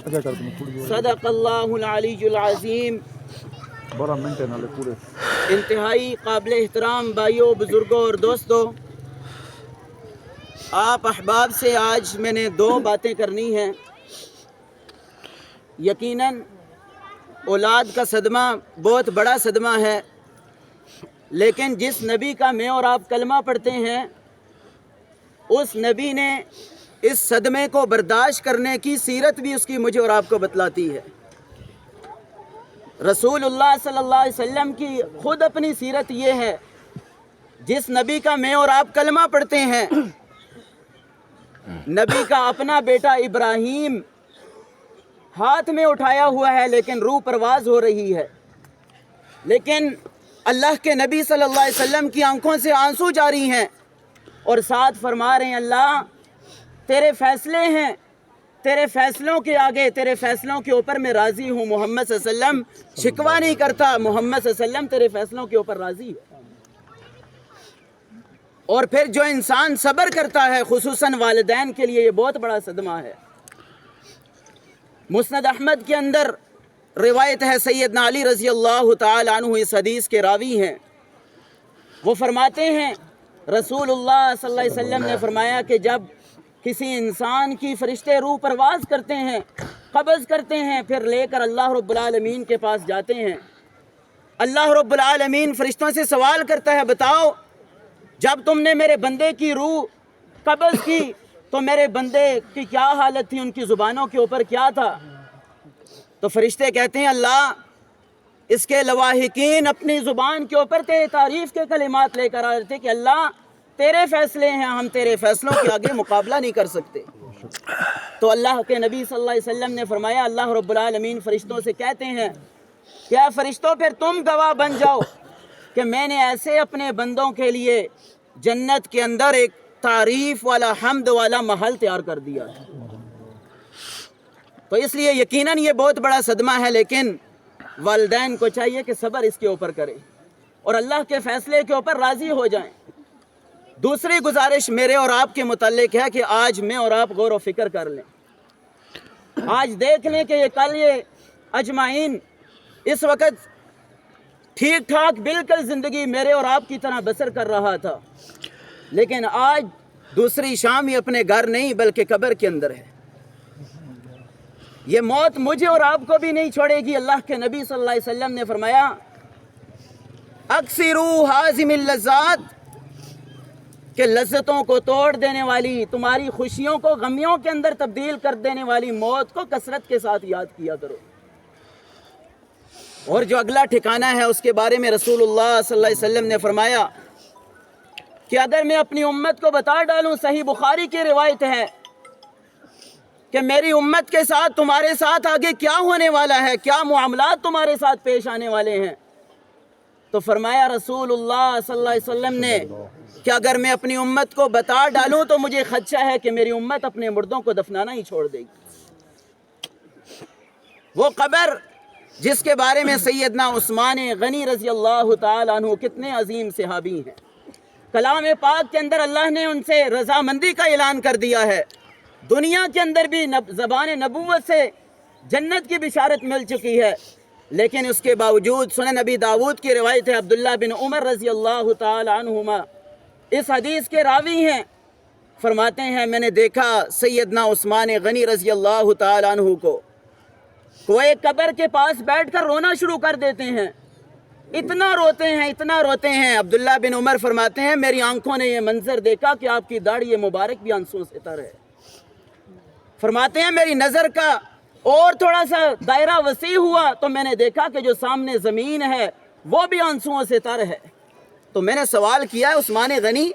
صدق اللہ العلی العظیم۔ انتہائی قابل احترام بھائیوں، بزرگوں اور دوستوں، آپ احباب سے آج میں نے دو باتیں کرنی ہیں۔ یقیناً اولاد کا صدمہ بہت بڑا صدمہ ہے، لیکن جس نبی کا میں اور آپ کلمہ پڑھتے ہیں، اس نبی نے اس صدمے کو برداشت کرنے کی سیرت بھی اس کی مجھے اور آپ کو بتلاتی ہے۔ رسول اللہ صلی اللہ علیہ وسلم کی خود اپنی سیرت یہ ہے، جس نبی کا میں اور آپ کلمہ پڑھتے ہیں، نبی کا اپنا بیٹا ابراہیم ہاتھ میں اٹھایا ہوا ہے لیکن روح پرواز ہو رہی ہے، لیکن اللہ کے نبی صلی اللہ علیہ وسلم کی آنکھوں سے آنسو جاری ہیں اور ساتھ فرما رہے ہیں، اللہ تیرے فیصلے ہیں، تیرے فیصلوں کے آگے، تیرے فیصلوں کے اوپر میں راضی ہوں۔ محمد صلی اللہ علیہ وسلم شکوہ نہیں کرتا، محمد صلی اللہ علیہ وسلم تیرے فیصلوں کے اوپر راضی ہے۔ اور پھر جو انسان صبر کرتا ہے، خصوصاً والدین کے لیے یہ بہت بڑا صدمہ ہے۔ مسند احمد کے اندر روایت ہے، سیدنا علی رضی اللہ تعالی عنہ اس حدیث کے راوی ہیں، وہ فرماتے ہیں رسول اللہ صلی اللہ علیہ وسلم نے فرمایا کہ جب کسی انسان کی فرشتے روح پرواز کرتے ہیں، قبض کرتے ہیں، پھر لے کر اللہ رب العالمین کے پاس جاتے ہیں، اللہ رب العالمین فرشتوں سے سوال کرتا ہے، بتاؤ جب تم نے میرے بندے کی روح قبض کی تو میرے بندے کی کیا حالت تھی، ان کی زبانوں کے اوپر کیا تھا؟ تو فرشتے کہتے ہیں، اللہ اس کے لواحقین اپنی زبان کے اوپر تیرے تعریف کے کلمات لے کر آ رہے تھے کہ اللہ تیرے فیصلے ہیں، ہم تیرے فیصلوں کے آگے مقابلہ نہیں کر سکتے۔ تو اللہ کے نبی صلی اللہ علیہ وسلم نے فرمایا، اللہ رب العالمین فرشتوں سے کہتے ہیں، کیا فرشتوں پھر تم گواہ بن جاؤ کہ میں نے ایسے اپنے بندوں کے لیے جنت کے اندر ایک تعریف والا، حمد والا محل تیار کر دیا ہے۔ تو اس لیے یقیناً یہ بہت بڑا صدمہ ہے، لیکن والدین کو چاہیے کہ صبر اس کے اوپر کریں اور اللہ کے فیصلے کے اوپر راضی ہو جائیں۔ دوسری گزارش میرے اور آپ کے متعلق ہے کہ آج میں اور آپ غور و فکر کر لیں، آج دیکھ لیں کہ کل یہ اجمعین اس وقت ٹھیک ٹھاک بالکل زندگی میرے اور آپ کی طرح بسر کر رہا تھا، لیکن آج دوسری شام یہ اپنے گھر نہیں بلکہ قبر کے اندر ہے۔ یہ موت مجھے اور آپ کو بھی نہیں چھوڑے گی۔ اللہ کے نبی صلی اللہ علیہ وسلم نے فرمایا، اکثروا حازم اللذات، کہ لذتوں کو توڑ دینے والی، تمہاری خوشیوں کو غمیوں کے اندر تبدیل کر دینے والی موت کو کثرت کے ساتھ یاد کیا کرو۔ اور جو اگلا ٹھکانہ ہے اس کے بارے میں رسول اللہ صلی اللہ علیہ وسلم نے فرمایا کہ اگر میں اپنی امت کو بتا ڈالوں، صحیح بخاری کی روایت ہے کہ میری امت کے ساتھ تمہارے ساتھ آگے کیا ہونے والا ہے، کیا معاملات تمہارے ساتھ پیش آنے والے ہیں، تو فرمایا رسول اللہ صلی اللہ علیہ وسلم نے کہ اگر میں اپنی امت کو بتا ڈالوں تو مجھے خدشہ ہے کہ میری امت اپنے مردوں کو دفنانا ہی چھوڑ دے گی۔ وہ قبر جس کے بارے میں سیدنا عثمان غنی رضی اللہ تعالی عنہ کتنے عظیم صحابی ہیں، کلام پاک کے اندر اللہ نے ان سے رضامندی کا اعلان کر دیا ہے، دنیا کے اندر بھی زبان نبوت سے جنت کی بشارت مل چکی ہے، لیکن اس کے باوجود سنن نبی داود کی روایت ہے، عبداللہ بن عمر رضی اللہ تعالی عنہما اس حدیث کے راوی ہیں، فرماتے ہیں میں نے دیکھا سیدنا عثمان غنی رضی اللہ تعالی عنہ کو وہ ایک قبر کے پاس بیٹھ کر رونا شروع کر دیتے ہیں، اتنا روتے ہیں، اتنا روتے ہیں۔ عبداللہ بن عمر فرماتے ہیں میری آنکھوں نے یہ منظر دیکھا کہ آپ کی داڑھی مبارک بھی آنسوں سے تر ہے۔ فرماتے ہیں میری نظر کا اور تھوڑا سا دائرہ وسیع ہوا تو میں نے دیکھا کہ جو سامنے زمین ہے وہ بھی آنسوں سے تر ہے۔ تو میں نے سوال کیا، عثمان غنی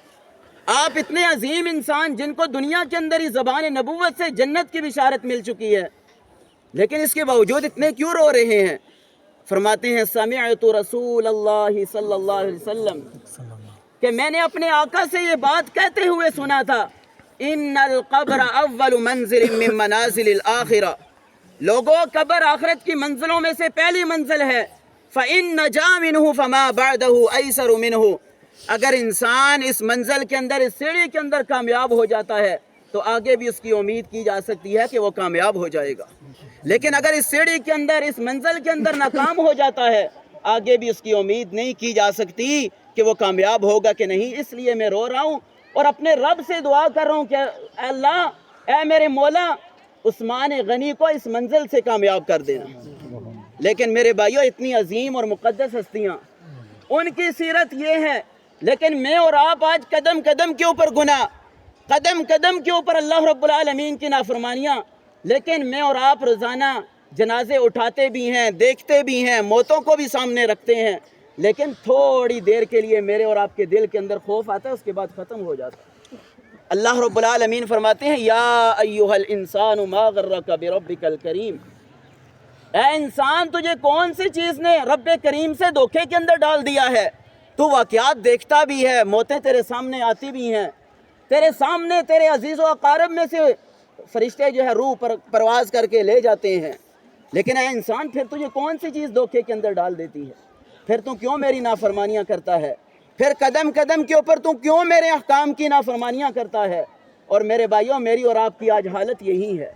آپ اتنے عظیم انسان جن کو دنیا کے اندر ہی زبان نبوت سے جنت کی بشارت مل چکی ہے، لیکن اس کے باوجود اتنے کیوں رو رہے ہیں؟ فرماتے ہیں سمعت رسول اللہ صلی اللہ علیہ وسلم، کہ میں نے اپنے آقا سے یہ بات کہتے ہوئے سنا تھا، ان القبر اول منزل من منازل الاخرہ، لوگوں قبر آخرت کی منزلوں میں سے پہلی منزل ہے، فإن نجا منہ فما بعدہ ایسر منہ، اگر انسان اس منزل کے اندر، اس سیڑھی کے اندر کامیاب ہو جاتا ہے تو آگے بھی اس کی امید کی جا سکتی ہے کہ وہ کامیاب ہو جائے گا. لیکن اگر اس سیڑھی کے اندر، اس منزل کے اندر ناکام ہو جاتا ہے، آگے بھی اس کی امید نہیں کی جا سکتی کہ وہ کامیاب ہوگا کہ نہیں. اس لیے میں رو رہا ہوں اور اپنے رب سے دعا کر رہا ہوں کہ اے اللہ، اے میرے مولا، عثمان غنی کو اس منزل سے کامیاب کر دینا. لیکن میرے بھائیوں، اتنی عظیم اور مقدس ہستیاں، ان کی سیرت یہ ہے، لیکن میں اور آپ آج قدم قدم کے اوپر گناہ، قدم قدم کے اوپر اللہ رب العالمین کی نافرمانیاں. لیکن میں اور آپ روزانہ جنازے اٹھاتے بھی ہیں، دیکھتے بھی ہیں، موتوں کو بھی سامنے رکھتے ہیں، لیکن تھوڑی دیر کے لیے میرے اور آپ کے دل کے اندر خوف آتا ہے، اس کے بعد ختم ہو جاتا ہے. اللہ رب العالمین فرماتے ہیں یا ایھا الانسان ما غرک بربک الکریم، اے انسان، تجھے کون سی چیز نے رب کریم سے دھوکے کے اندر ڈال دیا ہے؟ تو واقعات دیکھتا بھی ہے، موتیں تیرے سامنے آتی بھی ہیں، تیرے سامنے تیرے عزیز و اقارب میں سے فرشتے جو ہے روح پرواز کر کے لے جاتے ہیں. لیکن اے انسان، پھر تجھے کون سی چیز دھوکے کے اندر ڈال دیتی ہے؟ پھر تو کیوں میری نافرمانیاں کرتا ہے؟ پھر قدم قدم کے اوپر تو کیوں میرے احکام کی نافرمانیاں کرتا ہے؟ اور میرے بھائیوں، میری اور آپ کی آج حالت یہی ہے.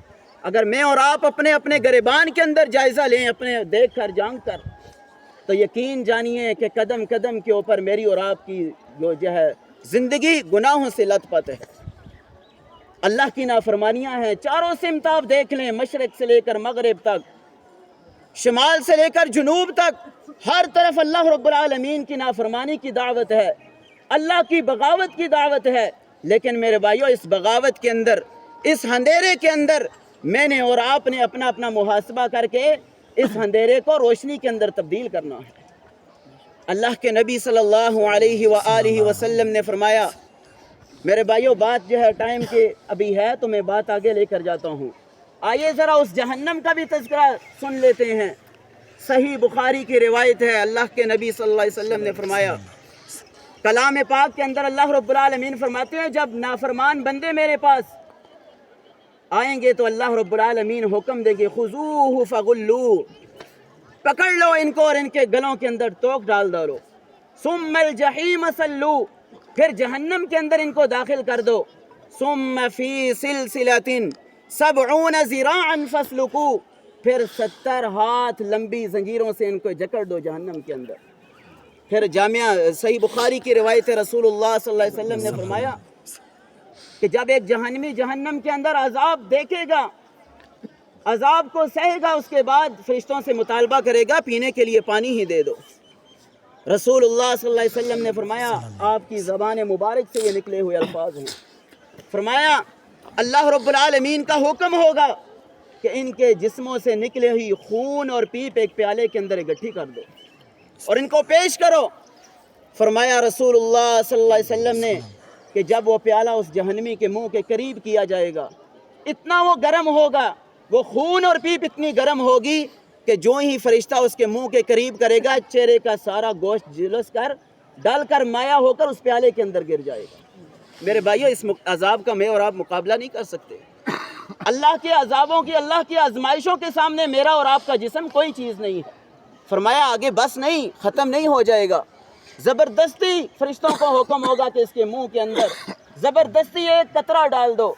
اگر میں اور آپ اپنے اپنے گریبان کے اندر جائزہ لیں، اپنے دیکھ کر جانگ کر، تو یقین جانیے کہ قدم قدم کے اوپر میری اور آپ کی جو ہے زندگی گناہوں سے لت پت ہے. اللہ کی نافرمانیاں ہیں. چاروں سمت آپ دیکھ لیں، مشرق سے لے کر مغرب تک، شمال سے لے کر جنوب تک، ہر طرف اللہ رب العالمین کی نافرمانی کی دعوت ہے، اللہ کی بغاوت کی دعوت ہے. لیکن میرے بھائیوں، اس بغاوت کے اندر، اس اندھیرے کے اندر میں نے اور آپ نے اپنا اپنا محاسبہ کر کے اس اندھیرے کو روشنی کے اندر تبدیل کرنا ہے. اللہ کے نبی صلی اللہ علیہ وآلہ وسلم نے فرمایا، میرے بھائیوں، بات جو ہے ٹائم کے ابھی ہے تو میں بات آگے لے کر جاتا ہوں. آئیے ذرا اس جہنم کا بھی تذکرہ سن لیتے ہیں. صحیح بخاری کی روایت ہے، اللہ کے نبی صلی اللہ علیہ وسلم نے فرمایا، کلام پاک کے اندر اللہ رب العالمین فرماتے ہیں، جب نافرمان بندے میرے پاس آئیں گے تو اللہ رب العالمین حکم دیں گے، خذوہ فغلوہ، پکڑ لو ان کو اور ان کے گلوں کے اندر توک ڈال ڈالو. ثم الجحیم صلوہ، پھر جہنم کے اندر ان کو داخل کر دو. ثم فی سلسلۃ 70 ذراعا فاسلکوہ، پھر 70 ہاتھ لمبی زنجیروں سے ان کو جکڑ دو جہنم کے اندر. پھر جامعہ صحیح بخاری کی روایت ہے، رسول اللہ صلی اللہ علیہ وسلم نے فرمایا کہ جب ایک جہنمی جہنم کے اندر عذاب دیکھے گا، عذاب کو سہے گا، اس کے بعد فرشتوں سے مطالبہ کرے گا پینے کے لیے پانی ہی دے دو. رسول اللہ صلی اللہ علیہ وسلم نے فرمایا، آپ کی زبان مبارک سے یہ نکلے ہوئے الفاظ ہیں، فرمایا اللہ رب العالمین کا حکم ہوگا کہ ان کے جسموں سے نکلے ہوئی خون اور پیپ ایک پیالے کے اندر اکٹھی کر دو اور ان کو پیش کرو. فرمایا رسول اللہ صلی اللہ علیہ وسلم نے کہ جب وہ پیالہ اس جہنمی کے منہ کے قریب کیا جائے گا، اتنا وہ گرم ہوگا، وہ خون اور پیپ اتنی گرم ہوگی کہ جو ہی فرشتہ اس کے منہ کے قریب کرے گا، چہرے کا سارا گوشت جلس کر ڈل کر مایا ہو کر اس پیالے کے اندر گر جائے گا. میرے بھائیو، اس عذاب کا میں اور آپ مقابلہ نہیں کر سکتے. اللہ کے عذابوں کی، اللہ کی آزمائشوں کے سامنے میرا اور آپ کا جسم کوئی چیز نہیں ہے. فرمایا آگے بس نہیں، ختم نہیں ہو جائے گا، زبردستی فرشتوں کو حکم ہوگا کہ اس کے منہ کے اندر زبردستی ایک قطرہ ڈال دو.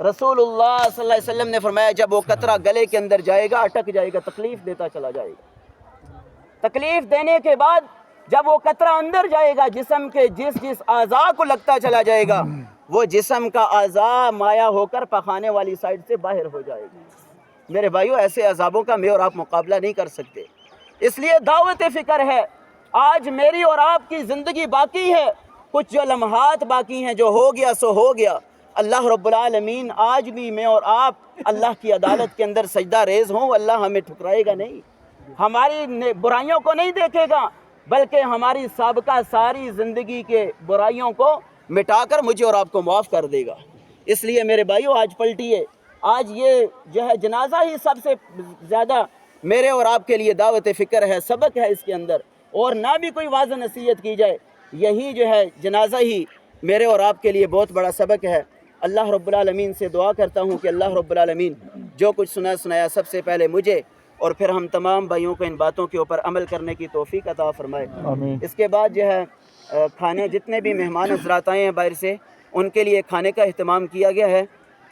رسول اللہ صلی اللہ علیہ وسلم نے فرمایا جب وہ قطرہ گلے کے اندر جائے گا، اٹک جائے گا، تکلیف دیتا چلا جائے گا. تکلیف دینے کے بعد جب وہ قطرہ اندر جائے گا، جسم کے جس اعضاء کو لگتا چلا جائے گا، وہ جسم کا اعضاء مایا ہو کر پخانے والی سائڈ سے باہر ہو جائے گا. میرے بھائیو، ایسے عذابوں کا میں اور آپ مقابلہ نہیں کر سکتے. اس لیے دعوت فکر ہے. آج میری اور آپ کی زندگی باقی ہے، کچھ جو لمحات باقی ہیں، جو ہو گیا سو ہو گیا. اللہ رب العالمین آج بھی میں اور آپ اللہ کی عدالت کے اندر سجدہ ریز ہوں، اللہ ہمیں ٹھکرائے گا نہیں، ہماری برائیوں کو نہیں دیکھے گا، بلکہ ہماری سابقہ ساری زندگی کے برائیوں کو مٹا کر مجھے اور آپ کو معاف کر دے گا. اس لیے میرے بھائیو، آج پلٹیے. آج یہ جو ہے جنازہ ہی سب سے زیادہ میرے اور آپ کے لیے دعوت فکر ہے، سبق ہے اس کے اندر. اور نہ بھی کوئی واضح نصیحت کی جائے، یہی جو ہے جنازہ ہی میرے اور آپ کے لیے بہت بڑا سبق ہے. اللہ رب العالمین سے دعا کرتا ہوں کہ اللہ رب العالمین جو کچھ سنایا سب سے پہلے مجھے اور پھر ہم تمام بھائیوں کو ان باتوں کے اوپر عمل کرنے کی توفیق عطا فرمائے. اس کے بعد جو ہے کھانے، جتنے بھی مہمان حضرات آئے ہیں باہر سے، ان کے لیے کھانے کا اہتمام کیا گیا ہے.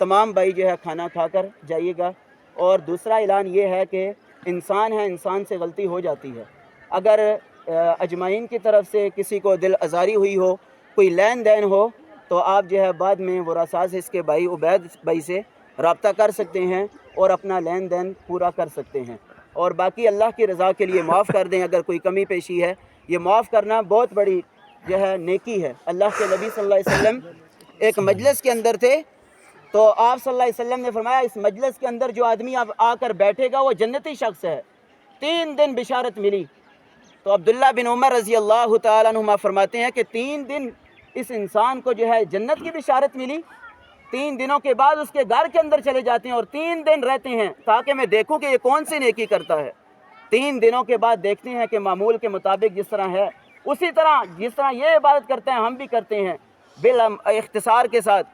تمام بھائی جو ہے کھانا کھا کر جائیے گا۔ اور دوسرا اعلان یہ ہے کہ انسان ہے، انسان سے غلطی ہو جاتی ہے۔ اگر اجمعین کی طرف سے کسی کو دل آزاری ہوئی ہو، کوئی لین دین ہو، تو آپ جو ہے بعد میں ورثاء اس کے بھائی عبید بھائی سے رابطہ کر سکتے ہیں اور اپنا لین دین پورا کر سکتے ہیں۔ اور باقی اللہ کی رضا کے لیے معاف کر دیں اگر کوئی کمی پیشی ہے۔ یہ معاف کرنا بہت بڑی جو ہے نیکی ہے۔ اللہ کے نبی صلی اللہ علیہ وسلم ایک مجلس کے اندر تھے، تو آپ صلی اللہ علیہ وسلم نے فرمایا اس مجلس کے اندر جو آدمی اب آ کر بیٹھے گا وہ جنتی شخص ہے۔ 3 دن بشارت ملی۔ تو عبداللہ بن عمر رضی اللہ تعالیٰ عنہما فرماتے ہیں کہ 3 دن اس انسان کو جو ہے جنت کی بشارت ملی۔ 3 دنوں کے بعد اس کے گھر کے اندر چلے جاتے ہیں اور 3 دن رہتے ہیں تاکہ میں دیکھوں کہ یہ کون سی نیکی کرتا ہے۔ 3 دنوں کے بعد دیکھتے ہیں کہ معمول کے مطابق جس طرح ہے اسی طرح جس طرح یہ عبادت کرتے ہیں ہم بھی کرتے ہیں اختصار کے ساتھ۔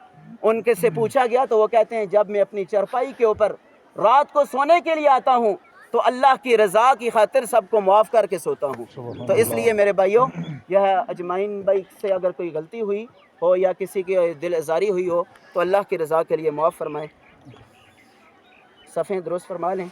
ان کے سے پوچھا گیا تو وہ کہتے ہیں جب میں اپنی چرپائی کے اوپر رات کو سونے کے لیے آتا ہوں تو اللہ کی رضا کی خاطر سب کو معاف کر کے سوتا ہوں۔ تو اس لیے میرے بھائیوں، یہ اجمعین بھائی سے اگر کوئی غلطی ہوئی ہو یا کسی کی دل آزاری ہوئی ہو تو اللہ کی رضا کے لیے معاف فرمائیں۔ صفحیں درست فرما لیں۔